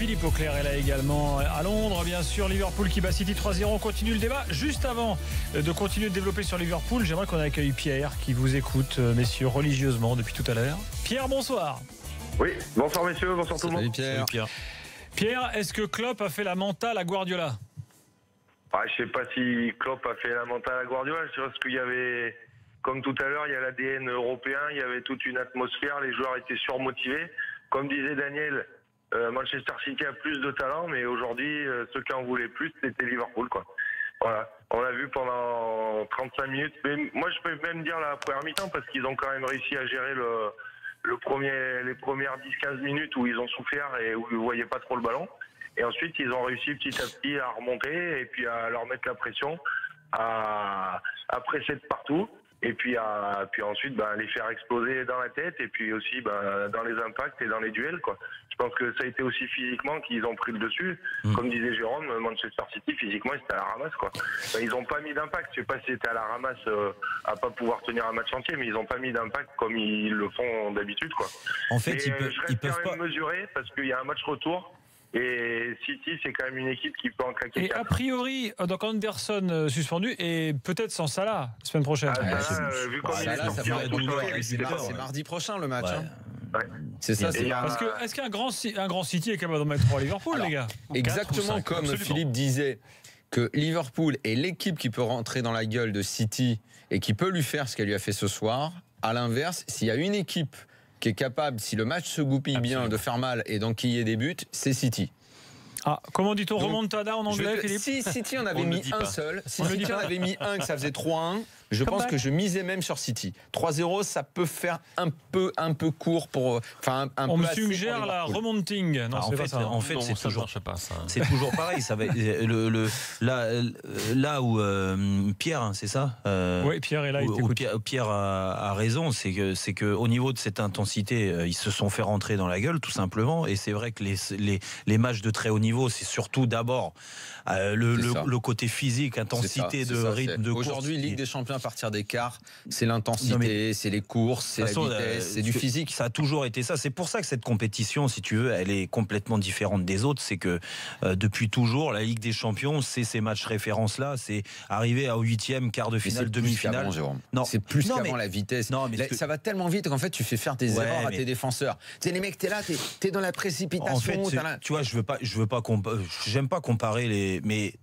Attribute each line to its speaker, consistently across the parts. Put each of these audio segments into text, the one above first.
Speaker 1: Philippe Auclair est là également à Londres. Bien sûr, Liverpool qui bat City 3-0. On continue le débat. Juste avant de continuer de développer sur Liverpool, j'aimerais qu'on accueille Pierre qui vous écoute, messieurs, religieusement depuis tout à l'heure. Pierre, bonsoir.
Speaker 2: Oui, bonsoir messieurs, bonsoir tout le monde.
Speaker 3: Pierre.
Speaker 1: Pierre, est-ce que Klopp a fait la mentale à Guardiola?
Speaker 2: Je ne sais pas si Klopp a fait la mentale à Guardiola. Je pense qu'il y avait, comme tout à l'heure, il y a l'ADN européen, il y avait toute une atmosphère, les joueurs étaient surmotivés. Comme disait Daniel, Manchester City a plus de talent, mais aujourd'hui, ceux qui en voulaient plus, c'était Liverpool, quoi. Voilà. On l'a vu pendant 35 minutes. Mais moi, je peux même dire la première mi-temps, parce qu'ils ont quand même réussi à gérer les premières 10-15 minutes où ils ont souffert et où ils ne voyaient pas trop le ballon. Et ensuite, ils ont réussi petit à petit à remonter et puis à leur mettre la pression, à presser de partout. Et puis ensuite les faire exploser dans la tête et puis aussi dans les impacts et dans les duels, quoi. Je pense que ça a été aussi physiquement qu'ils ont pris le dessus. Comme disait Jérôme, Manchester City physiquement c'était à la ramasse, quoi. Ils n'ont pas mis d'impact. Je sais pas si c'était à la ramasse à pas pouvoir tenir un match entier, mais ils n'ont pas mis d'impact comme ils le font d'habitude, quoi.
Speaker 3: En fait,
Speaker 2: je reste quand même mesuré parce qu'il y a un match retour. Et City, c'est quand même une équipe qui peut en claquer.
Speaker 1: Et a priori, donc Anderson suspendu et peut-être sans Salah la semaine prochaine.
Speaker 2: Vu comme
Speaker 3: c'est mardi prochain le match.
Speaker 2: Ouais.
Speaker 3: C'est ça.
Speaker 1: Est-ce qu'un grand City est capable d'en mettre 3 à Liverpool, les gars?
Speaker 3: Exactement comme Philippe disait que Liverpool est l'équipe qui peut rentrer dans la gueule de City et qui peut lui faire ce qu'elle lui a fait ce soir. À l'inverse, s'il y a une équipe qui est capable, si le match se goupille bien, de faire mal et d'enquiller des buts, c'est City.
Speaker 1: Comment dit-on, remontada en anglais, Philippe?
Speaker 3: Si City en avait mis un seul, si City en avait mis un que ça faisait 3-1, je pense que je misais même sur City. 3-0, ça peut faire un peu court pour.
Speaker 1: On me suggère la remonting. Non,
Speaker 4: en fait, c'est toujours. C'est toujours pareil. Ça va là où Pierre, hein, c'est ça.
Speaker 1: Oui, Pierre est là.
Speaker 4: Pierre a raison. C'est que au niveau de cette intensité, ils se sont fait rentrer dans la gueule, tout simplement. Et c'est vrai que les matchs de très haut niveau, c'est surtout d'abord le côté physique, intensité de rythme de course.
Speaker 3: Aujourd'hui, Ligue des Champions, à partir des quarts, c'est l'intensité, c'est les courses, c'est la vitesse, c'est du physique.
Speaker 4: Ça a toujours été ça. C'est pour ça que cette compétition, si tu veux, elle est complètement différente des autres. C'est que depuis toujours, la Ligue des Champions, c'est ces matchs références-là. C'est arriver au 8e, quart de finale, demi-finale.
Speaker 3: Non, c'est plus qu'avant la vitesse. Ça va tellement vite qu'en fait, tu fais faire des erreurs à tes défenseurs. Tu sais, les mecs, t'es là, t'es dans la précipitation. En fait,
Speaker 4: tu vois, j'aime pas comparer mais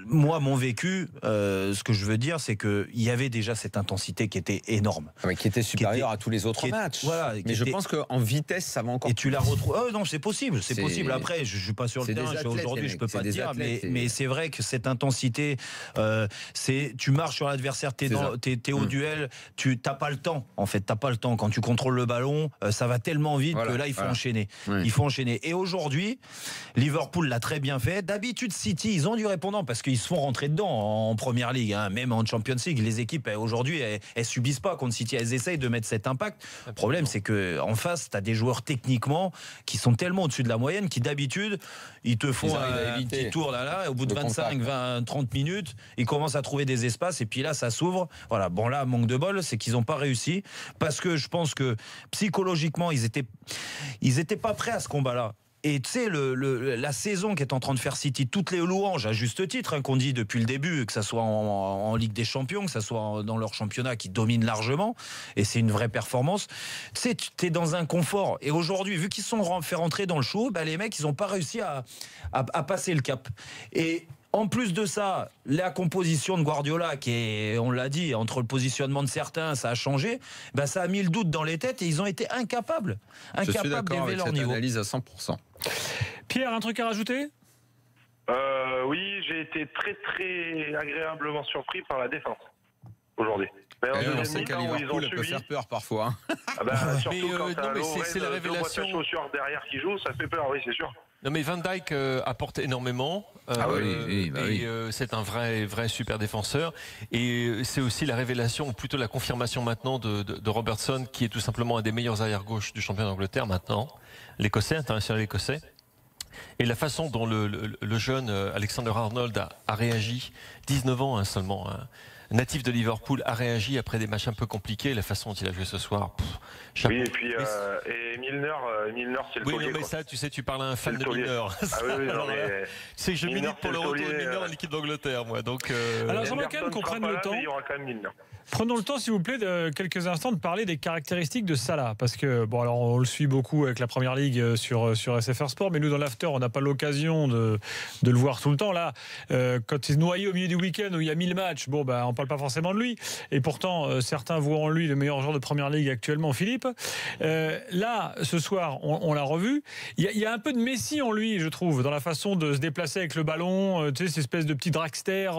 Speaker 4: moi, mon vécu, ce que je veux dire, c'est qu'il y avait déjà cette intensité qui était énorme.
Speaker 3: Qui était supérieure à tous les autres matchs. Mais je pense qu'en vitesse, ça va encore.
Speaker 4: Et tu la retrouves. Non, c'est possible. C'est possible. Après, je ne suis pas sur le terrain. Aujourd'hui, je ne peux pas te dire. Mais c'est vrai que cette intensité, tu marches sur l'adversaire, tu es au duel, tu n'as pas le temps. En fait, tu n'as pas le temps. Quand tu contrôles le ballon, ça va tellement vite que là, il faut enchaîner. Il faut enchaîner. Et aujourd'hui, Liverpool l'a très bien fait. D'habitude, City, ils ont du répondant parce qu'ils se font rentrer dedans en Première Ligue, hein. Même en Champions League, les équipes aujourd'hui elles subissent pas contre City, elles essayent de mettre cet impact. Le problème, c'est que en face, tu as des joueurs techniquement qui sont tellement au-dessus de la moyenne qui d'habitude ils te font un petit tour là et au bout de 25, 20, 30 minutes, ils commencent à trouver des espaces et puis là ça s'ouvre. Voilà, bon là manque de bol, c'est qu'ils n'ont pas réussi parce que je pense que psychologiquement ils étaient pas prêts à ce combat-là. Et tu sais, la saison qu'est en train de faire City, toutes les louanges, à juste titre, hein, qu'on dit depuis le début, que ça soit en Ligue des Champions, que ça soit dans leur championnat qui domine largement, et c'est une vraie performance. Tu sais, tu es dans un confort. Et aujourd'hui, vu qu'ils se sont fait rentrer dans le show, les mecs, ils n'ont pas réussi à passer le cap. Et en plus de ça, la composition de Guardiola, qui est, on l'a dit, entre le positionnement de certains, ça a changé, ça a mis le doute dans les têtes et ils ont été incapables d'élever leur niveau.
Speaker 3: Je suis d'accord avec cette analyse à 100%.
Speaker 1: Pierre, un truc à rajouter ?
Speaker 2: Oui, j'ai été très très agréablement surpris par la défense aujourd'hui.
Speaker 3: On sait qu'à Liverpool, peut faire peur parfois.
Speaker 2: Surtout quand c'est la révélation derrière qui joue, ça fait peur, oui, c'est sûr.
Speaker 5: Non mais Van Dijk apporte énormément. C'est un vrai super défenseur. Et c'est aussi la révélation, ou plutôt la confirmation maintenant de Robertson, qui est tout simplement un des meilleurs arrière-gauche du championnat d'Angleterre maintenant. L'Écossais, international écossais. Et la façon dont le jeune Alexander Arnold a réagi, 19 ans seulement, natif de Liverpool, a réagi après des matchs un peu compliqués. La façon dont il a joué ce soir.
Speaker 2: Oui, et puis et Milner, c'est le taulier.
Speaker 5: Oui, mais ça, tu sais, tu parles à un fan de Milner.
Speaker 2: Ah oui, non, mais
Speaker 5: c'est que je milite pour le retour de Milner à l'équipe d'Angleterre, moi. Donc,
Speaker 1: alors j'aimerais quand même qu'on prenne le temps.
Speaker 2: Il y aura quand même Milner.
Speaker 1: Prenons le temps, s'il vous plaît, de quelques instants de parler des caractéristiques de Salah. Parce que, bon, alors on le suit beaucoup avec la Première Ligue sur SFR Sport, mais nous, dans l'after, on n'a pas l'occasion de le voir tout le temps. Là, quand il se noyé au milieu du week-end où il y a 1000 matchs, bon, on ne parle pas forcément de lui. Et pourtant, certains voient en lui le meilleur joueur de Première Ligue actuellement, Philippe. Là, ce soir, on l'a revu. Il y a un peu de Messi en lui, je trouve, dans la façon de se déplacer avec le ballon. Tu sais, cette espèce de petit dragster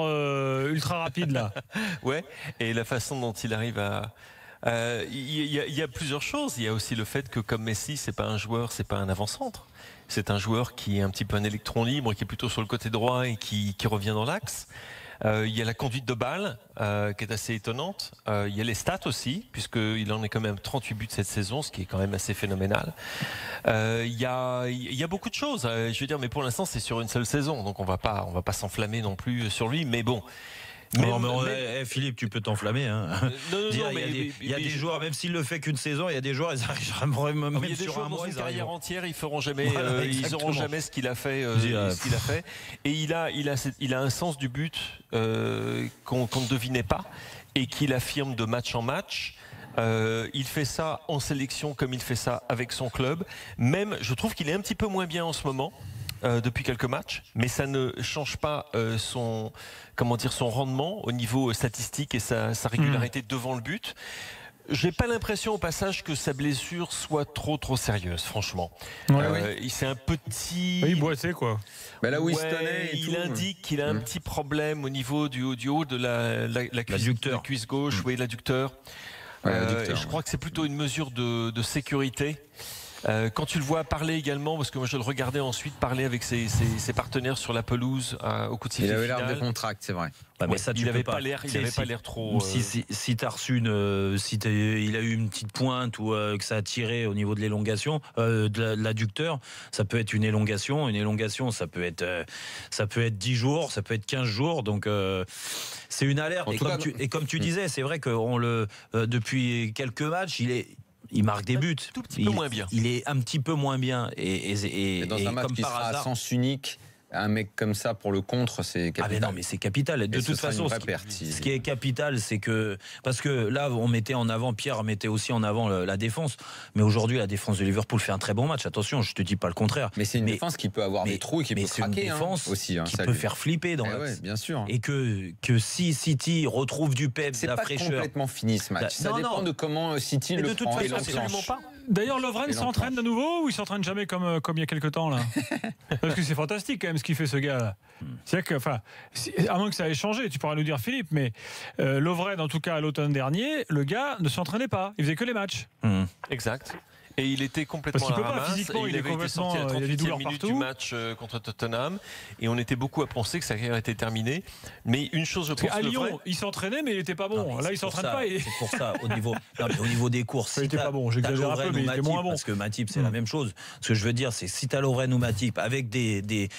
Speaker 1: ultra rapide, là.
Speaker 5: Ouais, et la façon dont il arrive à... Il y a plusieurs choses. Il y a aussi le fait que comme Messi, c'est pas un joueur, c'est pas un avant-centre. C'est un joueur qui est un petit peu un électron libre, qui est plutôt sur le côté droit et qui revient dans l'axe. Il y a la conduite de balle qui est assez étonnante. Il y a les stats aussi, puisqu'il en est quand même 38 buts cette saison, ce qui est quand même assez phénoménal. Il y a beaucoup de choses. Je veux dire, mais pour l'instant, c'est sur une seule saison, donc on va pas s'enflammer non plus sur lui. Mais bon.
Speaker 4: Philippe, tu peux t'enflammer. Hein. Il y a des joueurs, même s'il le fait qu'une saison, il y a des joueurs, ils arrivent même
Speaker 5: il y a des
Speaker 4: sur
Speaker 5: joueurs
Speaker 4: un
Speaker 5: dans
Speaker 4: mois,
Speaker 5: une carrière entière, ils feront jamais, ils auront jamais ce qu'il a fait, Et il a un sens du but qu'on ne devinait pas et qu'il affirme de match en match. Il fait ça en sélection comme il fait ça avec son club. Même, je trouve qu'il est un petit peu moins bien en ce moment. Depuis quelques matchs, mais ça ne change pas son rendement au niveau statistique et sa régularité devant le but. J'ai pas l'impression au passage que sa blessure soit trop sérieuse, franchement. C'est un petit...
Speaker 1: Il boitait quoi.
Speaker 3: Là où il
Speaker 5: indique qu'il a un petit problème au niveau du haut de la cuisse gauche, l'adducteur. Je crois que c'est plutôt une mesure de sécurité. Quand tu le vois parler également, parce que moi je le regardais ensuite parler avec ses partenaires sur la pelouse au coup de sifflet final.
Speaker 3: Il avait l'air décontracté, c'est vrai.
Speaker 4: Mais ça,
Speaker 5: il n'avait pas l'air trop.
Speaker 4: Si t'as reçu il a eu une petite pointe ou que ça a tiré au niveau de l'élongation de l'adducteur, ça peut être une élongation. Une élongation, ça peut être 10 jours, ça peut être 15 jours. Donc c'est une alerte. Et comme tu disais, c'est vrai que depuis quelques matchs, il marque des buts.
Speaker 5: Tout petit peu moins bien.
Speaker 4: Il est un petit peu moins bien. Et
Speaker 3: dans un match
Speaker 4: comme
Speaker 3: qui
Speaker 4: par
Speaker 3: sera
Speaker 4: hasard,
Speaker 3: à sens unique, un mec comme ça pour le contre, c'est capital.
Speaker 4: Mais non, mais c'est capital. De toute façon, ce qui est capital, c'est que parce que là, on mettait en avant, Pierre mettait aussi en avant la défense. Mais aujourd'hui, la défense de Liverpool fait un très bon match. Attention, je te dis pas le contraire.
Speaker 3: Mais c'est une défense qui peut avoir des trous et qui peut craquer.
Speaker 4: C'est une défense
Speaker 3: aussi,
Speaker 4: qui peut faire flipper dans l'axe.
Speaker 3: Bien sûr.
Speaker 4: Et que si City retrouve du peps, de la fraîcheur,
Speaker 3: c'est pas complètement fini ce match. Ça dépend de comment City le prend.
Speaker 4: De toute façon, absolument pas.
Speaker 1: D'ailleurs, Lovren s'entraîne de nouveau ou il s'entraîne jamais comme il y a quelques temps là? Parce que c'est fantastique quand même ce qu'il fait ce gars là. C'est que, à moins que ça ait changé, tu pourras nous dire Philippe, mais Lovren en tout cas à l'automne dernier, le gars ne s'entraînait pas, il faisait que les matchs.
Speaker 5: Exact. Et il était complètement à la ramasse.
Speaker 1: Physiquement, il avait été sorti à la 38e minute
Speaker 5: du match contre Tottenham. Et on était beaucoup à penser que sa carrière était terminée. Mais une chose, je pense...
Speaker 1: À Lyon, il s'entraînait, mais il n'était pas bon. Là, il s'entraîne pas.
Speaker 4: C'est pour ça, au niveau des courses.
Speaker 1: Il n'était pas bon, j'exagère un peu, mais il était moins bon.
Speaker 4: Parce que Matip, c'est la même chose. Ce que je veux dire, c'est si tu as Lovren ou Matip avec des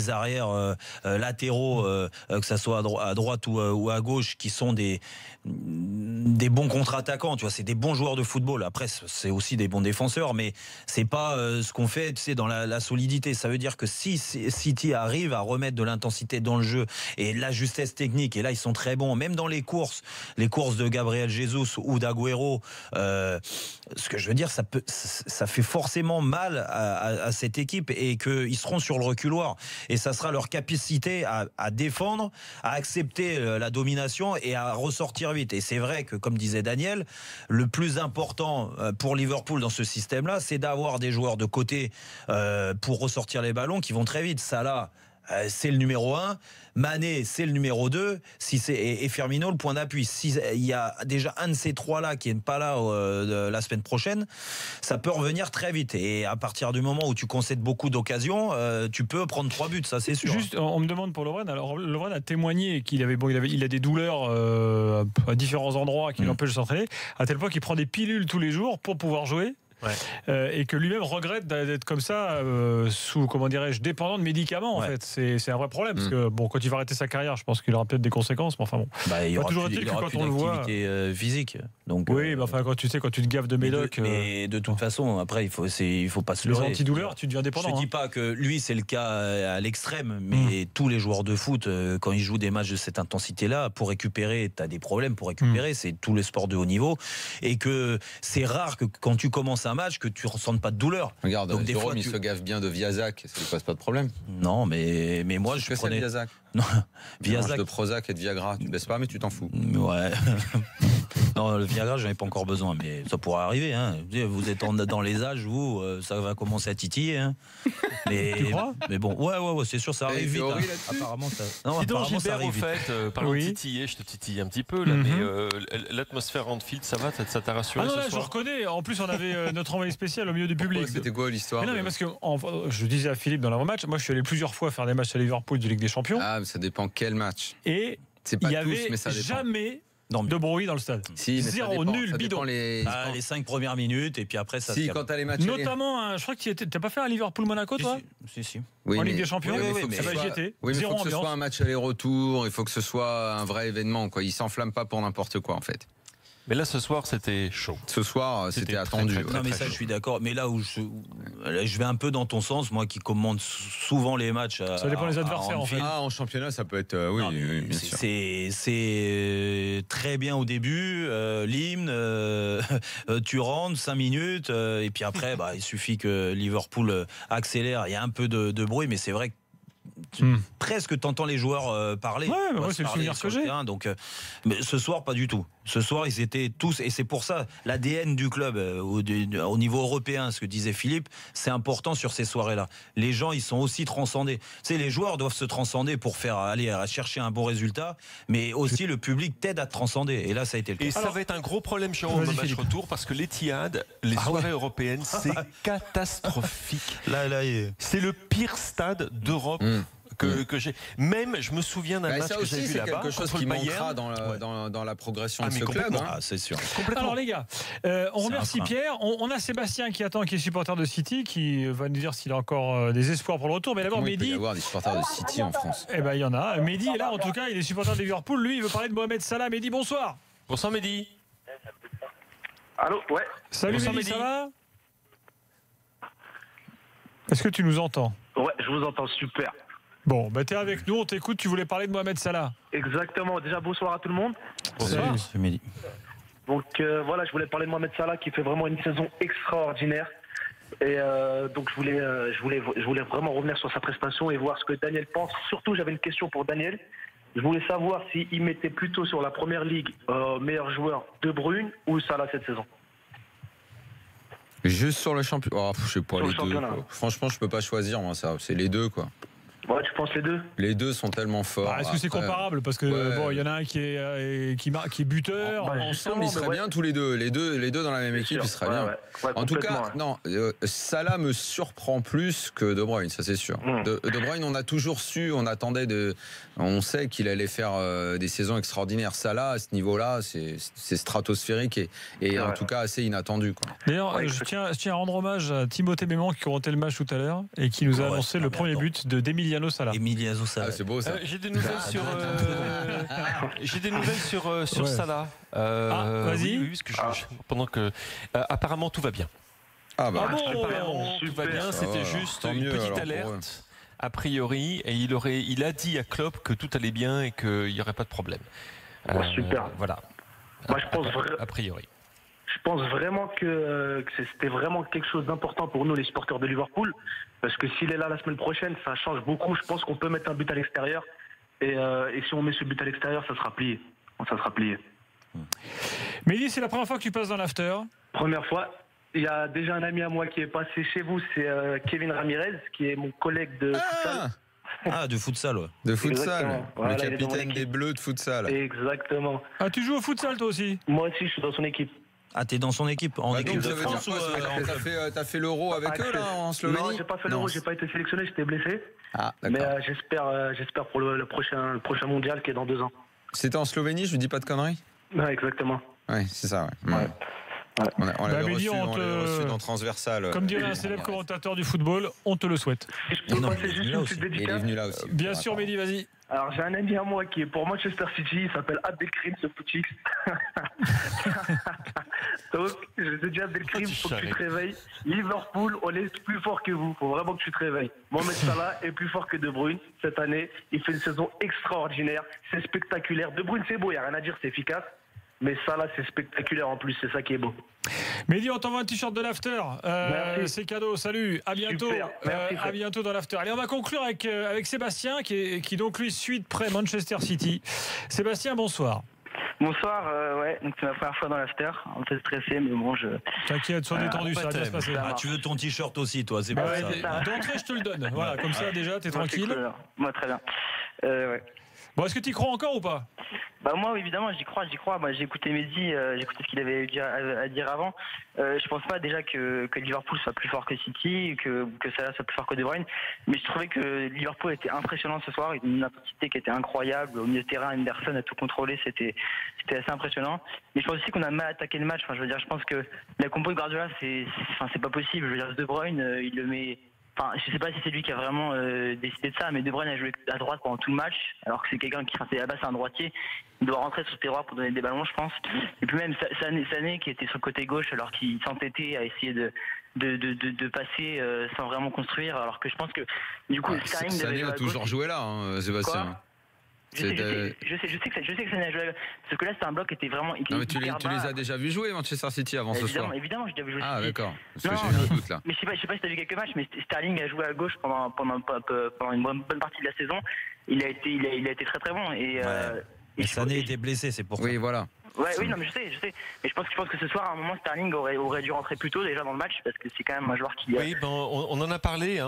Speaker 4: arrières latéraux, que ça soit à droite ou à gauche, qui sont des bons contre-attaquants, tu vois, c'est des bons joueurs de football. Après, c'est aussi des bons défenseurs, mais c'est pas ce qu'on fait, tu sais, dans la solidité. Ça veut dire que si City arrive à remettre de l'intensité dans le jeu et la justesse technique, et là ils sont très bons, même dans les courses de Gabriel Jesus ou d'Agüero, ce que je veux dire, ça fait forcément mal à cette équipe et qu'ils seront sur le reculoir. Et ça sera leur capacité à défendre, à accepter la domination et à ressortir vite. Et c'est vrai que, comme disait Daniel, le plus important pour Liverpool dans ce système-là, c'est d'avoir des joueurs de côté pour ressortir les ballons qui vont très vite. Salah, c'est le numéro 1, Mané c'est le numéro 2, et Firmino le point d'appui. S'il y a déjà un de ces trois-là qui n'est pas là la semaine prochaine, ça peut revenir très vite. Et à partir du moment où tu concèdes beaucoup d'occasions, tu peux prendre 3 buts, ça c'est sûr.
Speaker 1: Juste, on me demande pour Lovren. Alors Lovren a témoigné qu'il il a des douleurs à différents endroits qui l'empêchent de s'entraîner, à tel point qu'il prend des pilules tous les jours pour pouvoir jouer. et que lui-même regrette d'être comme ça, sous, comment dirais-je, dépendant de médicaments. En fait, c'est un vrai problème parce que bon, quand il va arrêter sa carrière, je pense qu'il aura peut-être des conséquences. Mais enfin bon,
Speaker 4: il y aura
Speaker 1: toujours
Speaker 4: plus,
Speaker 1: est-il que quand on le voit,
Speaker 4: physique. Donc
Speaker 1: oui, mais enfin quand tu te gaves de médoc.
Speaker 4: Mais de toute façon, après, il faut pas se leurrer.
Speaker 1: Les antidouleurs, tu deviens dépendant.
Speaker 4: Je dis pas que lui c'est le cas à l'extrême, mais tous les joueurs de foot, quand ils jouent des matchs de cette intensité-là, pour récupérer, t'as des problèmes pour récupérer. C'est tous les sports de haut niveau, et que c'est rare que quand tu commences un match que tu ressentes pas de douleur.
Speaker 3: Regarde, donc, des fois, il se gave bien de Viazac, ça lui pose pas de problème.
Speaker 4: Non, mais moi je prenais
Speaker 3: Viazac.
Speaker 4: Non,
Speaker 3: Viazac de Prozac et de Viagra, tu baisses pas, mais tu t'en fous.
Speaker 4: Ouais. Non, le Viagra, j'en ai pas encore besoin, mais ça pourrait arriver. Hein. Vous êtes dans les âges où ça va commencer à titiller. Hein.
Speaker 1: Tu crois ?
Speaker 4: Mais bon, ouais, c'est sûr, ça arrive vite. Hein. Apparemment, ça. Non,
Speaker 5: dis donc,
Speaker 4: apparemment,
Speaker 5: Gilbert, au fait, parlant de titiller, je te titille un petit peu là, mais l'atmosphère Anfield, ça va, ça t'a rassuré ce soir ?
Speaker 1: Je reconnais. En plus, on avait notre envoyé spécial au milieu du public.
Speaker 3: C'était quoi l'histoire ?
Speaker 1: Mais non, mais parce que je disais à Philippe dans l'avant-match, moi, je suis allé plusieurs fois faire des matchs à Liverpool de Ligue des Champions.
Speaker 3: Ah, mais ça dépend quel match.
Speaker 1: Et
Speaker 3: c'est pas
Speaker 1: il y
Speaker 3: tous,
Speaker 1: avait
Speaker 3: mais ça dépend.
Speaker 1: jamais de bruit dans le stade.
Speaker 3: Si,
Speaker 1: zéro, nul, bidon.
Speaker 4: Les 5 premières minutes et puis après ça.
Speaker 3: Si, quand t'as les matchs.
Speaker 1: Notamment, je crois que t'as pas fait un Liverpool-Monaco, toi ?
Speaker 4: Si.
Speaker 1: Oui, en Ligue des Champions.
Speaker 3: Oui, mais il faut que ce soit un match aller-retour. Il faut que ce soit un vrai événement. Quoi. Il s'enflamme pas pour n'importe quoi, en fait.
Speaker 5: Mais là, ce soir, c'était chaud.
Speaker 3: Ce soir, c'était attendu.
Speaker 4: Non, mais ça, je suis d'accord. Mais là où je vais un peu dans ton sens, moi qui commande souvent les matchs.
Speaker 1: Ça dépend des adversaires, en fait.
Speaker 3: En championnat, ça peut être. Oui, bien sûr.
Speaker 4: C'est très bien au début, l'hymne, tu rentres 5 minutes, et puis après, il suffit que Liverpool accélère. Il y a un peu de bruit, mais c'est vrai que presque t'entends les joueurs parler.
Speaker 1: Ouais, mais moi c'est le souvenir que j'ai.
Speaker 4: Donc, mais ce soir pas du tout. Ce soir ils étaient tous, et c'est pour ça l'ADN du club au niveau européen, ce que disait Philippe, c'est important sur ces soirées-là. Les gens ils sont aussi transcendés. Tu sais, les joueurs doivent se transcender pour aller à chercher un bon résultat, mais aussi le public t'aide à te transcender. Et là ça a été le cas.
Speaker 5: Et ça va être un gros problème chez au match retour parce que l'Etihad, les soirées européennes, c'est catastrophique.
Speaker 4: Là,
Speaker 5: c'est le pire stade d'Europe. Que j'ai. Même, je me souviens d'un match que j'ai vu là-bas.
Speaker 3: C'est quelque chose qui manquera dans la progression de ce club.
Speaker 4: C'est sûr.
Speaker 1: Alors les gars, on remercie Pierre. On a Sébastien qui attend, qui est supporter de City, qui va nous dire s'il a encore des espoirs pour le retour. Mais d'abord, Mehdi.
Speaker 3: Il peut y avoir des supporters de City en France.
Speaker 1: Eh ben, il y en a. Mehdi est là, en tout cas, il est supporter de Liverpool. Lui, il veut parler de Mohamed Salah. Mehdi, bonsoir.
Speaker 5: Bonsoir, Mehdi.
Speaker 2: Allô, ouais.
Speaker 1: Salut, Mehdi, ça va ? Est-ce que tu nous entends ?
Speaker 2: Ouais, je vous entends super.
Speaker 1: Bon, t'es avec nous, on t'écoute, tu voulais parler de Mohamed Salah.
Speaker 2: Exactement, déjà bonsoir à tout le monde.
Speaker 1: Bonsoir.
Speaker 4: C'est Mehdi.
Speaker 2: Donc voilà, je voulais parler de Mohamed Salah qui fait vraiment une saison extraordinaire. Et donc je voulais vraiment revenir sur sa prestation et voir ce que Daniel pense. Surtout, j'avais une question pour Daniel. Je voulais savoir s'il mettait plutôt sur la première ligue meilleur joueur De Bruyne ou Salah cette saison.
Speaker 3: Juste sur le championnat. Je sais pas, les deux. Franchement, je peux pas choisir, moi, ça. C'est les deux, quoi.
Speaker 2: Ouais, tu penses les deux ?
Speaker 3: Les deux sont tellement forts.
Speaker 1: Est-ce que c'est comparable ? Parce que il y en a un qui est buteur.
Speaker 3: Ensemble, ils seraient bien tous les deux. Les deux dans la même équipe, ils seraient bien. En tout cas, non, Salah me surprend plus que De Bruyne, ça c'est sûr. De Bruyne, on a toujours su, on sait qu'il allait faire des saisons extraordinaires. Salah, à ce niveau-là, c'est stratosphérique et en tout cas assez inattendu.
Speaker 1: D'ailleurs, je tiens à rendre hommage à Timothée Méman qui commentait le match tout à l'heure et qui nous a annoncé le premier but d'Emiliano Salah.
Speaker 4: Emiliano Salah.
Speaker 3: C'est beau ça.
Speaker 5: J'ai des nouvelles sur Salah.
Speaker 1: Vas-y.
Speaker 5: Oui, parce que pendant que apparemment tout va bien.
Speaker 1: Apparemment
Speaker 5: tout va bien. C'était juste une petite alerte a priori, et il a dit à Klopp que tout allait bien et qu'il n'y aurait pas de problème.
Speaker 2: Super.
Speaker 5: Voilà.
Speaker 2: Moi, je pense
Speaker 5: a priori.
Speaker 2: Je pense vraiment que c'était vraiment quelque chose d'important pour nous, les supporters de Liverpool, parce que s'il est là la semaine prochaine, ça change beaucoup. Je pense qu'on peut mettre un but à l'extérieur, et si on met ce but à l'extérieur, ça sera plié.
Speaker 1: Mehdi, c'est la première fois que tu passes dans l'after ?
Speaker 2: Première fois. Il y a déjà un ami à moi qui est passé chez vous, c'est Kevin Ramirez, qui est mon collègue de futsal.
Speaker 4: De futsal, ouais.
Speaker 3: De futsal.
Speaker 2: Voilà,
Speaker 3: le capitaine des Bleus de futsal.
Speaker 2: Exactement.
Speaker 1: Ah, tu joues au futsal toi aussi ?
Speaker 2: Moi aussi, je suis dans son équipe.
Speaker 4: Ah, t'es dans son équipe en équipe de France ou
Speaker 3: t'as fait l'Euro avec eux là en Slovénie ?
Speaker 2: Non, j'ai pas fait l'Euro, j'ai pas été sélectionné, j'étais blessé. Mais j'espère pour le prochain mondial qui est dans 2 ans.
Speaker 3: C'était en Slovénie, je vous dis pas de conneries ?
Speaker 2: Ouais, exactement.
Speaker 3: Ouais, c'est ça. Ouais.
Speaker 2: Ouais.
Speaker 3: On l'avait reçu dans Transversal.
Speaker 1: Comme dirait un célèbre commentateur du football, on te le souhaite.
Speaker 2: Je peux passer juste une petite dédicace.
Speaker 3: Il est venu là aussi.
Speaker 1: Bien sûr, Mehdi, vas-y.
Speaker 2: Alors j'ai un ami à moi qui est pour Manchester City, il s'appelle Abdelkrim, ce footix. Donc je te dis Abdelkrim, il faut que tu te réveilles. Liverpool, on est plus fort que vous, il faut vraiment que tu te réveilles. Mohamed Salah est plus fort que De Bruyne cette année, il fait une saison extraordinaire, c'est spectaculaire. De Bruyne c'est beau, il n'y a rien à dire, c'est efficace. Mais ça là c'est spectaculaire en plus, c'est ça qui est beau.
Speaker 1: Mehdi, on t'envoie un t-shirt de l'after. C'est cadeau, salut, à bientôt. À bientôt dans l'after. Allez, on va conclure avec Sébastien qui donc lui suit de près Manchester City. Sébastien, bonsoir.
Speaker 6: Bonsoir, donc c'est ma première fois dans l'after, un peu stressé, mais bon,
Speaker 1: T'inquiète, sois détendu, ça va bien se passer.
Speaker 4: Tu veux ton t-shirt aussi, toi, c'est pas ça.
Speaker 1: D'entrée, je te le donne. Voilà, comme ça, déjà, t'es tranquille.
Speaker 6: Cool, moi, très bien.
Speaker 1: Bon, est-ce que tu y crois encore ou pas?
Speaker 6: Bah moi évidemment j'y crois. Moi j'ai écouté Mehdi, j'ai écouté ce qu'il avait à dire avant. Je pense pas déjà que Liverpool soit plus fort que City, que Salah soit plus fort que De Bruyne, mais je trouvais que Liverpool était impressionnant ce soir, une intensité qui était incroyable, au milieu de terrain, Henderson a tout contrôlé, c'était assez impressionnant. Mais je pense aussi qu'on a mal attaqué le match. Enfin, je veux dire, je pense que la compo de Guardiola c'est pas possible. Je veux dire, De Bruyne il le met. Enfin, je sais pas si c'est lui qui a vraiment décidé de ça, mais De Bruyne a joué à droite pendant tout le match, alors que c'est quelqu'un qui, à la base, c'est un droitier. Il doit rentrer sur le terroir pour donner des ballons, je pense. Et puis même Sané qui était sur le côté gauche, alors qu'il s'entêtait à essayer de passer sans vraiment construire, alors que je pense que du coup
Speaker 3: Sané a toujours joué là, Sébastien.
Speaker 6: Je sais que Sané a joué. Parce que là, c'était un bloc qui était vraiment.
Speaker 3: Non, mais tu les as déjà vus jouer Manchester City avant ce soir.
Speaker 6: Évidemment, j'ai déjà vu jouer.
Speaker 3: Ah, d'accord. Parce que j'ai eu un doute là.
Speaker 6: Mais je sais pas si tu as vu quelques matchs, mais Sterling a joué à gauche pendant une bonne partie de la saison. Il a été très très bon.
Speaker 4: Et Sané était blessé, c'est pour ça.
Speaker 3: Oui, voilà.
Speaker 6: Oui, non, mais je sais. Mais je pense que ce soir, à un moment, Sterling aurait dû rentrer plus tôt déjà dans le match, parce que c'est quand même un joueur qui.
Speaker 5: Oui, on en a parlé,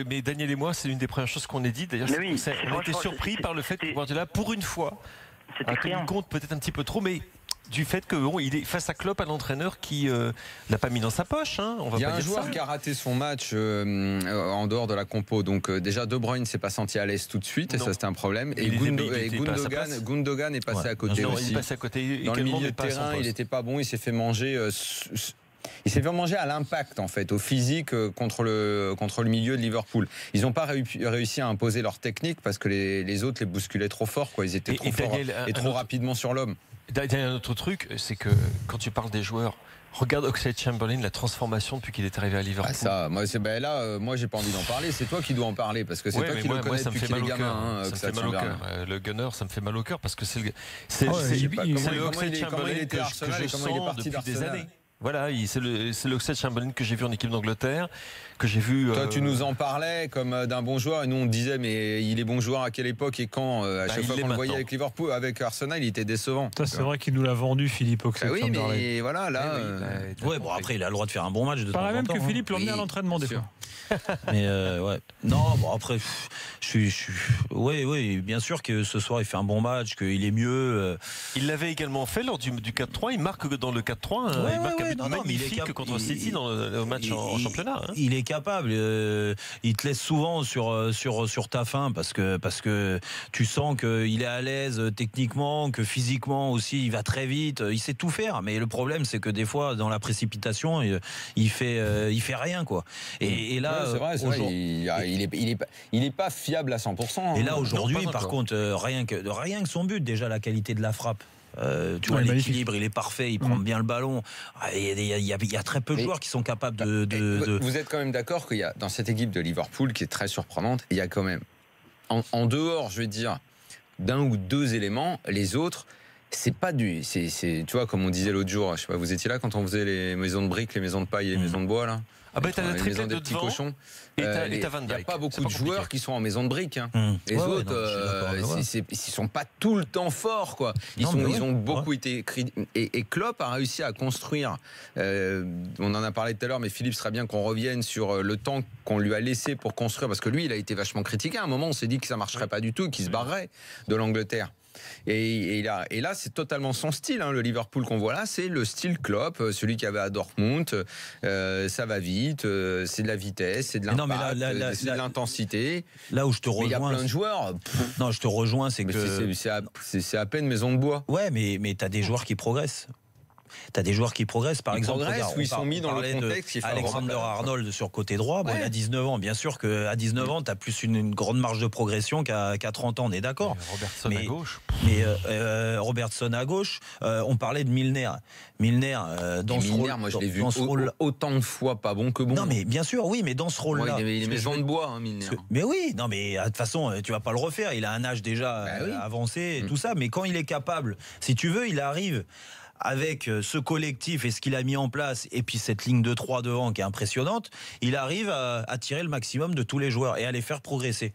Speaker 5: mais Daniel et moi, c'est une des premières choses qu'on ait dit. D'ailleurs, on a été surpris par le fait que Guardiola, pour une fois, a tenu compte peut-être un petit peu trop, mais du fait qu'il est face à Klopp, un entraîneur qui l'a pas mis dans sa poche.
Speaker 3: Il y a un joueur qui a raté son match en dehors de la compo. Donc déjà De Bruyne s'est pas senti à l'aise tout de suite et ça c'était un problème. Et Gundogan est passé à côté aussi.
Speaker 5: Il est passé à côté
Speaker 3: dans le milieu de terrain, il n'était pas bon. Il s'est fait manger. Il s'est fait manger à l'impact, en fait, au physique contre le milieu de Liverpool. Ils n'ont pas réussi à imposer leur technique parce que les autres les bousculaient trop fort, quoi. Ils étaient trop forts et trop rapidement sur l'homme.
Speaker 5: Il y a un autre truc, c'est que quand tu parles des joueurs, regarde Oxlade-Chamberlain, la transformation depuis qu'il est arrivé à Liverpool.
Speaker 3: Moi j'ai pas envie d'en parler, c'est toi qui dois en parler parce que c'est toi qui le connais depuis qu'il est gamin.
Speaker 5: Le Gunner, ça me fait mal au cœur parce que c'est le
Speaker 3: comment il était à Arsenal et comment il est parti d'Arsenal.
Speaker 5: Voilà, c'est le Oxlade-Chamberlain que j'ai vu en équipe d'Angleterre, que j'ai vu.
Speaker 3: Toi, tu nous en parlais comme d'un bon joueur, et nous on disait mais il est bon joueur à quelle époque et quand à chaque fois qu'on le voyait avec Liverpool, avec Arsenal, il était décevant.
Speaker 1: C'est vrai qu'il nous l'a vendu, Philippe Oxlade-Chamberlain.
Speaker 3: Oui, mais voilà, là.
Speaker 4: Après, il a le droit de faire un bon match de temps en temps.
Speaker 1: Même que Philippe l'emmenait à l'entraînement des fois.
Speaker 4: Mais non, bon après, oui, bien sûr que ce soir il fait un bon match, qu'il est mieux.
Speaker 5: Il l'avait également fait lors du 4-3. Il marque dans le 4-3. Il marque un but magnifique contre City dans le match en championnat.
Speaker 4: Il est capable. Il te laisse souvent sur ta faim parce que tu sens qu'il est à l'aise techniquement, que physiquement aussi il va très vite. Il sait tout faire. Mais le problème c'est que des fois dans la précipitation il fait rien quoi. Et là.
Speaker 3: C'est vrai, il est pas fiable à 100%.
Speaker 4: Et là aujourd'hui, par contre, rien que son but, déjà la qualité de la frappe. Tu vois, l'équilibre, il est parfait, il prend bien le ballon. Il y a très peu de joueurs qui sont capables de.
Speaker 3: Vous êtes quand même d'accord qu'il y a dans cette équipe de Liverpool qui est très surprenante, il y a quand même en dehors, je vais dire, d'un ou deux éléments, les autres. C'est pas tu vois, comme on disait l'autre jour, je sais pas, vous étiez là quand on faisait les maisons de briques, les maisons de paille et les maisons de bois là.
Speaker 5: T'as la triplette de devant
Speaker 3: cochons.
Speaker 5: Et t'as Van Dijk.
Speaker 3: Il n'y a pas beaucoup de joueurs qui sont en maison de briques. Les autres, ils sont pas tout le temps forts, quoi. Ils ont beaucoup été. Et Klopp a réussi à construire. On en a parlé tout à l'heure, mais Philippe serait bien qu'on revienne sur le temps qu'on lui a laissé pour construire, parce que lui, il a été vachement critiqué. À un moment, on s'est dit que ça marcherait pas du tout, et qu'il se barrerait de l'Angleterre. Et là, c'est totalement son style, le Liverpool qu'on voit là, c'est le style Klopp, celui qu'il y avait à Dortmund. Ça va vite, c'est de la vitesse, c'est de l'impact, c'est de l'intensité.
Speaker 4: Là où je te rejoins,
Speaker 3: il y a plein de joueurs.
Speaker 4: Non, je te rejoins, c'est que
Speaker 3: c'est à peine maison de bois.
Speaker 4: Ouais, mais t'as des joueurs qui progressent. T'as des joueurs qui progressent, par exemple.
Speaker 3: Regarde, où ils sont mis dans le contexte.
Speaker 4: Alexander-Arnold sur côté droit, bon, il a 19 ans. Bien sûr qu'à 19 ans, t'as plus une grande marge de progression qu'à 30 ans, on est d'accord.
Speaker 5: Robertson à gauche.
Speaker 4: Mais Robertson à gauche, on parlait de Milner. Milner, dans ce rôle,
Speaker 3: moi je l'ai vu autant de fois pas bon que bon.
Speaker 4: Non, mais bien sûr, oui, mais dans ce rôle-là.
Speaker 3: Il est maison de bois, hein, Milner.
Speaker 4: Mais oui, non, mais de toute façon, tu vas pas le refaire. Il a un âge déjà avancé et tout ça. Mais quand il est capable, si tu veux, il arrive avec ce collectif et ce qu'il a mis en place, et puis cette ligne de 3 devant qui est impressionnante, il arrive à tirer le maximum de tous les joueurs et à les faire progresser.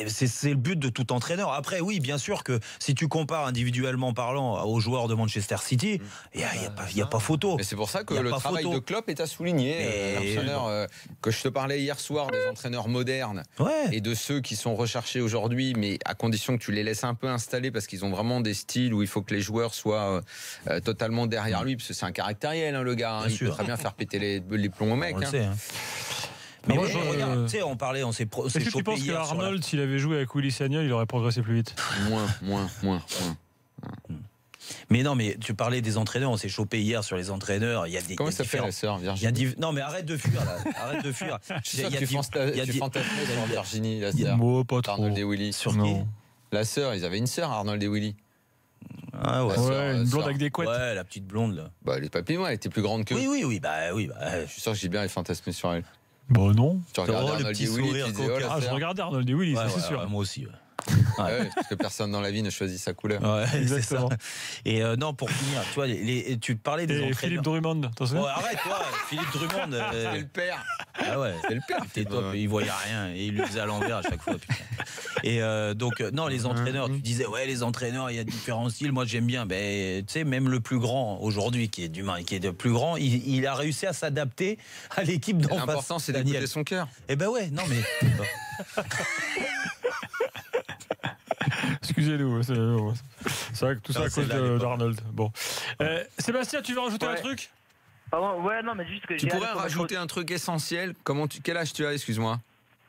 Speaker 4: C'est le but de tout entraîneur. Après, oui, bien sûr que si tu compares individuellement parlant aux joueurs de Manchester City, il n'y a pas photo.
Speaker 3: Mais c'est pour ça que le travail de Klopp est à souligner. Que je te parlais hier soir des entraîneurs modernes et de ceux qui sont recherchés aujourd'hui, mais à condition que tu les laisses un peu installer parce qu'ils ont vraiment des styles où il faut que les joueurs soient totalement derrière lui, parce que c'est un caractériel, hein, le gars. Il peut très bien faire péter les plombs au mec.
Speaker 4: On le sait, hein. Mais regarde, tu sais, on parlait, on s'est
Speaker 1: Est-ce que tu penses que Arnold, s'il avait joué avec Willy Sagnol, il aurait progressé plus vite?
Speaker 3: Moins.
Speaker 4: Mais non, mais tu parlais des entraîneurs, on s'est chopé hier sur les entraîneurs. Il y a des.
Speaker 3: Comment ça fait la sœur Virginie?
Speaker 4: Non, mais arrête de fuir là. Arrête de fuir.
Speaker 3: Tu fantasmes sur Virginie, la sœur.
Speaker 1: Pas trop.
Speaker 3: Arnold et Willy.
Speaker 4: Sur qui?
Speaker 3: La sœur, ils avaient une sœur, Arnold et Willy.
Speaker 1: Ah ouais, une blonde avec des couettes.
Speaker 4: Ouais, la petite blonde là.
Speaker 3: Bah, elle est pas plus loin, elle était plus grande que.
Speaker 4: Oui.
Speaker 3: Je suis sûr que j'ai bien fantasmé sur elle.
Speaker 1: Bah non.
Speaker 3: Tu regardais Arnold et Willy, tu disais,
Speaker 1: je regardais Arnold et Willy, ça c'est sûr.
Speaker 4: Moi aussi.
Speaker 3: Parce que personne dans la vie ne choisit sa couleur.
Speaker 4: Ouais, exactement. Et non, pour finir, tu vois, tu parlais des entraîneurs.
Speaker 1: Philippe Drummond, attention.
Speaker 4: Arrête, toi, Philippe Drummond.
Speaker 3: C'est le père.
Speaker 4: Ah ouais, c'est le père. Tais-toi, il voyait rien et il le faisait à l'envers à chaque fois. Putain. Et donc, non, les entraîneurs, tu disais, les entraîneurs, il y a différents styles. Moi, j'aime bien. Tu sais, même le plus grand aujourd'hui, qui est le plus grand, il a réussi à s'adapter à l'équipe d'en face.
Speaker 3: L'important, c'est d'écouter son cœur.
Speaker 4: Eh ben ouais, non mais.
Speaker 1: Excusez-nous, c'est vrai que tout ça à cause d'Arnold. Bon. Sébastien, tu veux rajouter un truc?
Speaker 6: Pardon, non, mais juste que
Speaker 3: tu pourrais rajouter un truc essentiel. Quel âge tu as, excuse-moi?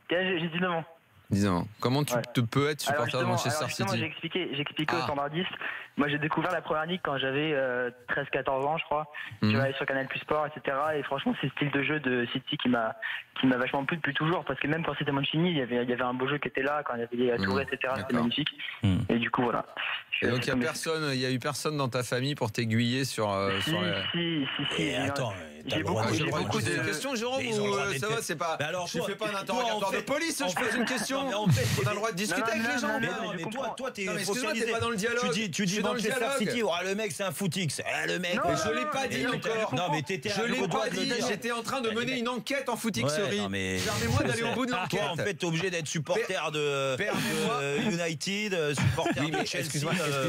Speaker 6: J'ai 19 ans.
Speaker 3: 19 ans. Comment tu peux être supporter de Manchester City?
Speaker 6: J'ai expliqué aux standardistes. Moi, j'ai découvert la première ligue quand j'avais 13-14 ans, je crois. Tu vas aller sur Canal Plus Sport, etc. Et franchement, c'est le style de jeu de City qui m'a vachement plu depuis toujours. Parce que même quand c'était Mancini, il y avait un beau jeu qui était là. Quand il y avait Touré, etc. C'était magnifique. Et du coup, voilà.
Speaker 3: Et donc, il y a eu personne dans ta famille pour t'aiguiller sur.
Speaker 6: Si.
Speaker 4: Attends,
Speaker 6: j'ai beaucoup
Speaker 3: de questions, Jérôme, ou ça va, c'est pas. Je fais pas un interrogatoire de police, je pose une question. On a le droit de discuter avec les gens.
Speaker 4: Mais toi, t'es
Speaker 3: focalisé. T'es pas dans le dialogue.
Speaker 4: Tu dis Manchester City, le mec c'est un footix. Le mec.
Speaker 3: Je l'ai pas dit encore.
Speaker 4: Non, mais t'étais.
Speaker 3: Je l'ai pas dit. J'étais en train de mener une enquête en footixerie. Permets-moi d'aller au bout de l'enquête.
Speaker 4: En fait, t'es obligé d'être supporter de United, supporter de Chelsea,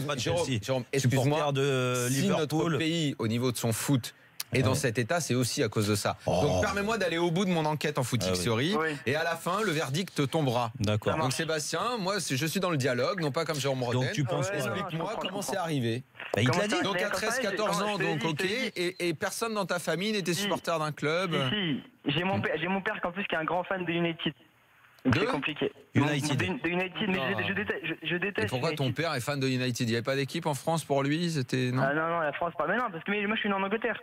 Speaker 4: pas de Chelsea.
Speaker 3: Excuse-moi.
Speaker 4: De
Speaker 3: Liverpool. Si notre pays, au niveau de son foot, et dans cet état, c'est aussi à cause de ça. Donc permets-moi d'aller au bout de mon enquête en footixerie et à la fin, le verdict tombera.
Speaker 4: D'accord.
Speaker 3: Donc Sébastien, moi je suis dans le dialogue, non pas comme Jérôme Rotten.
Speaker 4: Donc tu penses
Speaker 3: explique-moi comment c'est arrivé.
Speaker 4: Il te l'a dit.
Speaker 3: Donc à 13-14 ans, donc ok. Et personne dans ta famille n'était supporter d'un club.
Speaker 6: Si. J'ai mon père en plus qui est un grand fan de United. C'est compliqué.
Speaker 4: United.
Speaker 6: De United, mais je déteste.
Speaker 3: Et pourquoi ton père est fan de United? Il n'y avait pas d'équipe en France pour lui? C'était non.
Speaker 6: Non, la France pas. Mais non, parce que moi je suis né en Angleterre.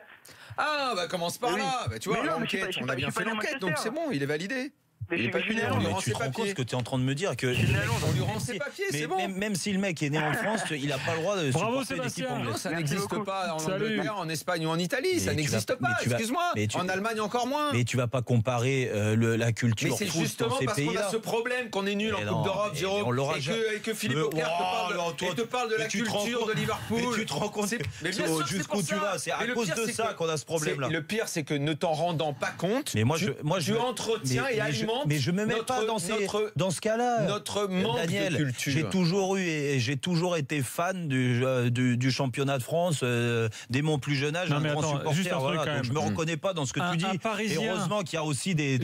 Speaker 3: Ah bah commence par là. Bah, tu vois, l'enquête, on a bien fait l'enquête, donc c'est bon, il est validé.
Speaker 6: Mais
Speaker 3: il est pas
Speaker 4: tu te rends compte ce que tu es en train de me dire que
Speaker 3: on lui rend ses papiers, c'est bon.
Speaker 4: Même si le mec est né en France, il n'a pas le droit de supporter l'équipe anglaise.
Speaker 3: Non, ça n'existe pas en Angleterre, en Espagne ou en Italie, ça n'existe pas. Excuse-moi. En Allemagne encore moins.
Speaker 4: Mais tu vas pas comparer la culture foot dans ces pays-là. Mais c'est justement
Speaker 3: parce qu'on a ce problème qu'on est nul en Coupe d'Europe, Jérôme, et que Philippe Auclair te parle de la culture de Liverpool.
Speaker 4: Mais tu te rends compte jusqu'où tu vas? C'est à cause de ça qu'on a ce problème-là.
Speaker 3: Le pire, c'est que ne t'en rendant pas compte, tu entretiens et alimentes.
Speaker 4: Mais je me mets pas dans ce cas-là.
Speaker 3: Notre manque
Speaker 4: Daniel,
Speaker 3: de culture.
Speaker 4: J'ai toujours été fan du championnat de France dès mon plus jeune âge.
Speaker 1: Non, mais attends,
Speaker 4: supporter,
Speaker 1: juste un truc, quand même.
Speaker 4: Je me reconnais pas dans ce que tu dis. Et heureusement qu'il y a aussi des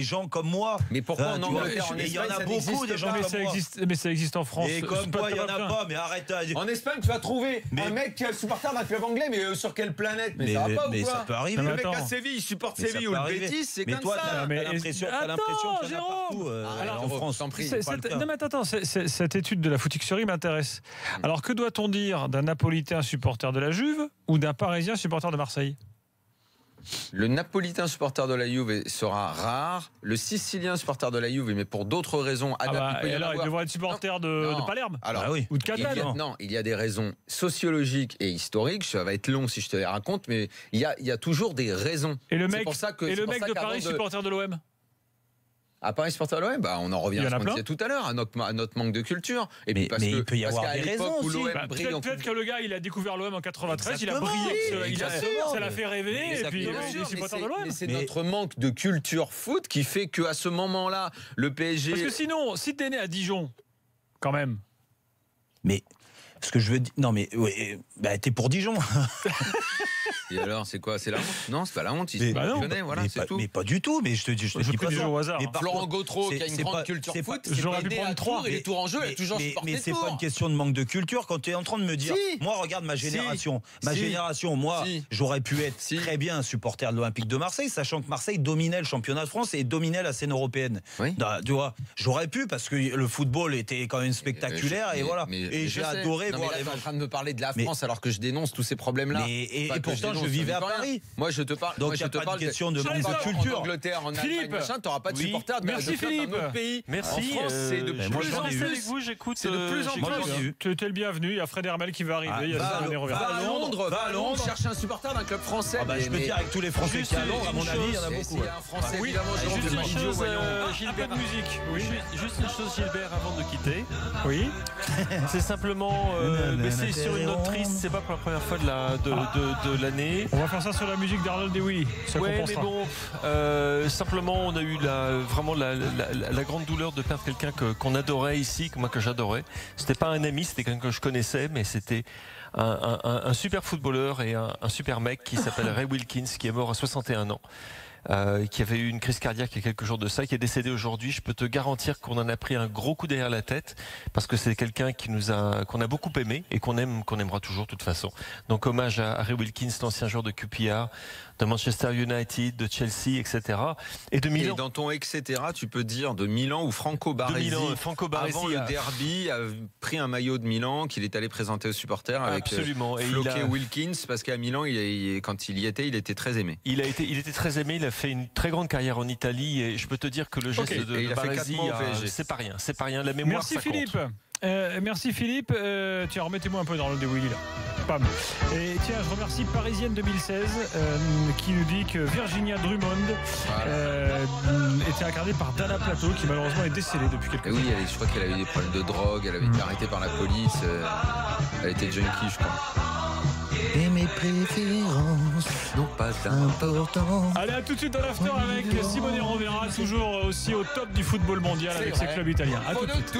Speaker 4: gens comme moi.
Speaker 3: Mais pourquoi en Angleterre,
Speaker 4: il y en a beaucoup des gens comme moi.
Speaker 1: Mais ça existe en France.
Speaker 4: Et comme toi, il y en a pas. Mais arrête.
Speaker 3: En Espagne, tu vas trouver un mec qui est supporter d'un club anglais, mais sur quelle planète? Mais ça va pas ou quoi?
Speaker 4: Ça peut arriver.
Speaker 3: Le mec à Séville, il supporte Séville ou le Betis, c'est comme ça.
Speaker 4: Mais toi, t'as l'impression l'impression qu'il y en a partout en France.
Speaker 1: Non, mais attends, cette étude de la Footixerie m'intéresse. Alors, que doit-on dire d'un Napolitain supporter de la Juve ou d'un Parisien supporter de Marseille ?
Speaker 3: Le Napolitain supporter de la Juve sera rare. Le Sicilien supporter de la Juve, mais pour d'autres raisons.
Speaker 1: Il devrait être supporter de Palerme ou de Catane.
Speaker 3: Il y a des raisons sociologiques et historiques. Ça va être long si je te les raconte, mais il y a toujours des raisons.
Speaker 1: Et le mec de Paris supporter de l'OM ?
Speaker 3: À Paris supporter de l'OM, on en revient à ce qu'on disait tout à l'heure, à notre manque de culture. Et
Speaker 4: mais il peut y avoir des raisons aussi.
Speaker 1: Peut-être que le gars, il a découvert l'OM en 93, il a brillé, ça l'a fait rêver, et puis il est supporter de l'OM.
Speaker 3: Mais c'est notre manque de culture foot qui fait qu'à ce moment-là, le PSG...
Speaker 1: Parce que sinon, si t'es né à Dijon, quand même...
Speaker 4: Mais... Ce que je veux dire... Non, mais... t'es pour Dijon.
Speaker 3: Et alors, c'est quoi? C'est la honte? Non, c'est pas la honte.
Speaker 4: Mais pas du tout. Mais je te dis pas
Speaker 1: ça au hasard.
Speaker 3: Florent Gautreau, qui a une grande culture foot,
Speaker 1: j'aurais pu prendre 3.
Speaker 3: Et les Tourangeaux, il a toujours supporté.
Speaker 4: Mais c'est pas une question de manque de culture. Quand tu es en train de me dire, moi, regarde ma génération. Moi, j'aurais pu être très bien un supporter de l'Olympique de Marseille, sachant que Marseille dominait le championnat de France et dominait la scène européenne. Tu vois, j'aurais pu parce que le football était quand même spectaculaire et voilà. Et j'ai adoré voir.
Speaker 3: Tu es en train de me parler de la France alors que je dénonce tous ces problèmes-là.
Speaker 4: Et pourtant, je vivais à Paris.
Speaker 3: Moi, je te parle.
Speaker 4: Donc, il n'y a pas de question de manque de culture.
Speaker 3: En Angleterre, en Allemagne, tu n'auras pas de supporters d'un autre pays.
Speaker 1: Merci.
Speaker 3: En France, c'est de plus en plus.
Speaker 1: Avec vous, j'écoute. C'est de plus en plus. Tu es le bienvenu. Il y a Fred Hermel qui va arriver.
Speaker 3: Va à Londres, chercher un supporter d'un club français.
Speaker 4: Je peux dire avec tous les Français qui à Londres, à mon avis, il y en a beaucoup.
Speaker 3: Un Français, évidemment.
Speaker 1: Juste une chose, Gilbert, musique.
Speaker 5: Juste une chose, Gilbert, avant de quitter.
Speaker 1: Oui.
Speaker 5: C'est simplement, c'est sur une note triste. C'est pas pour la première fois de l'année.
Speaker 1: On va faire ça sur la musique d'Arnold et Willy.
Speaker 5: Ouais, mais bon, simplement, on a eu vraiment la grande douleur de perdre quelqu'un qu'on adorait ici, que j'adorais. C'était pas un ami, c'était quelqu'un que je connaissais, mais c'était un super footballeur et un super mec qui s'appelle Ray Wilkins, qui est mort à 61 ans. Qui avait eu une crise cardiaque il y a quelques jours de ça, qui est décédé aujourd'hui. Je peux te garantir qu'on en a pris un gros coup derrière la tête parce que c'est quelqu'un qu'on a beaucoup aimé et qu'on aimera toujours de toute façon. Donc hommage à Ray Wilkins, l'ancien joueur de QPR, de Manchester United, de Chelsea, etc. Et de Milan.
Speaker 3: Et dans ton etc, tu peux dire de Milan ou Franco Baresi. Avant le derby, a pris un maillot de Milan qu'il est allé présenter aux supporters avec Floquet Wilkins, parce qu'à Milan, quand il y était, il était très aimé.
Speaker 5: Il était très aimé. Il a fait une très grande carrière en Italie et je peux te dire que le geste de Baresi, c'est pas rien. La mémoire,
Speaker 1: merci Philippe. Merci Philippe. Tiens, remettez-moi un peu dans le de Willy là. Pam. Et tiens, je remercie Parisienne 2016 qui nous dit que Virginia Drummond était incarnée par Dana Plato, qui malheureusement est décédée depuis quelques années.
Speaker 3: Oui, je crois qu'elle a eu des problèmes de drogue, elle avait été arrêtée par la police, elle était junkie, je crois.
Speaker 4: Et mes préférences n'ont pas d'importance.
Speaker 1: Allez, à tout de suite dans l'after avec Simone Rovera, toujours aussi au top du football mondial avec ses clubs italiens. À tout de suite.